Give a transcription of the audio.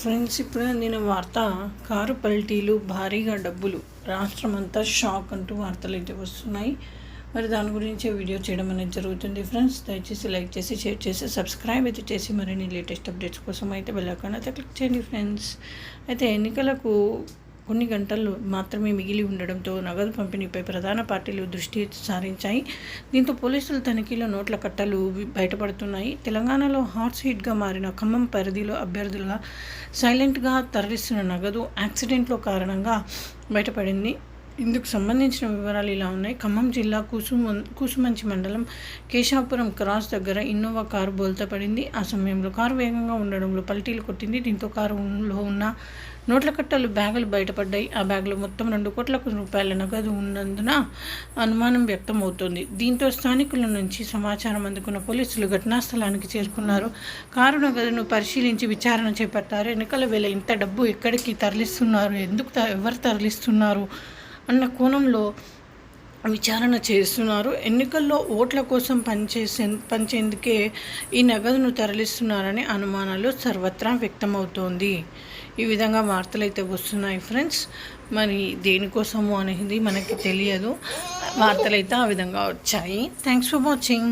Friends, ఇప్పుడు అందిన వార్త కారు పల్టీలు, భారీగా డబ్బులు, రాష్ట్రమంతా షాక్ అంటూ వార్తలు అయితే వస్తున్నాయి. మరి దాని గురించి వీడియో చేయడం అనేది జరుగుతుంది. ఫ్రెండ్స్, దయచేసి లైక్ చేసి, షేర్ చేసి, సబ్స్క్రైబ్ అయితే చేసి మరిన్ని లేటెస్ట్ అప్డేట్స్ కోసం అయితే బెల్ ఐకాన్ అయితే క్లిక్ చేయండి. ఫ్రెండ్స్, అయితే ఎన్నికలకు కొన్ని గంటలు మాత్రమే మిగిలి ఉండడంతో నగదు పంపిణీపై ప్రధాన పార్టీలు దృష్టి సారించాయి. దీంతో పోలీసుల తనిఖీలో నోట్ల కట్టలు బయటపడుతున్నాయి. తెలంగాణలో హాట్ సీట్గా మారిన ఖమ్మం పరిధిలో అభ్యర్థుల సైలెంట్గా తరలిస్తున్న నగదు యాక్సిడెంట్లో కారణంగా బయటపడింది. ఇందుకు సంబంధించిన వివరాలు ఇలా ఉన్నాయి. ఖమ్మం జిల్లా కూసుమంచి మండలం కేశాపురం క్రాస్ దగ్గర ఇన్నోవా కారు బోల్తా పడింది. ఆ సమయంలో కారు వేగంగా ఉండడంలో పల్టీలు కొట్టింది. దీంతో కారులో ఉన్న నోట్ల కట్టలు బ్యాగులు బయటపడ్డాయి. ఆ బ్యాగులో మొత్తం 2 కోట్ల రూపాయల నగదు ఉన్నందున అనుమానం వ్యక్తం అవుతోంది. దీంతో స్థానికుల నుంచి సమాచారం అందుకున్న పోలీసులు ఘటనా స్థలానికి చేరుకున్నారు. కారు నగదును పరిశీలించి విచారణ చేపట్టారు. ఎన్నికల వేళ ఇంత డబ్బు ఎక్కడికి తరలిస్తున్నారు, ఎవరు తరలిస్తున్నారు అన్న కోణంలో విచారణ చేస్తున్నారు. ఎన్నికల్లో ఓట్ల కోసం పనిచేందుకే ఈ నగదును తరలిస్తున్నారనే అనుమానాలు సర్వత్రా వ్యక్తమవుతోంది. ఈ విధంగా వార్తలు అయితే వస్తున్నాయి. ఫ్రెండ్స్, మరి దేనికోసము అనేది మనకి తెలియదు. వార్తలు అయితే ఆ విధంగా వచ్చాయి. Thanks for watching.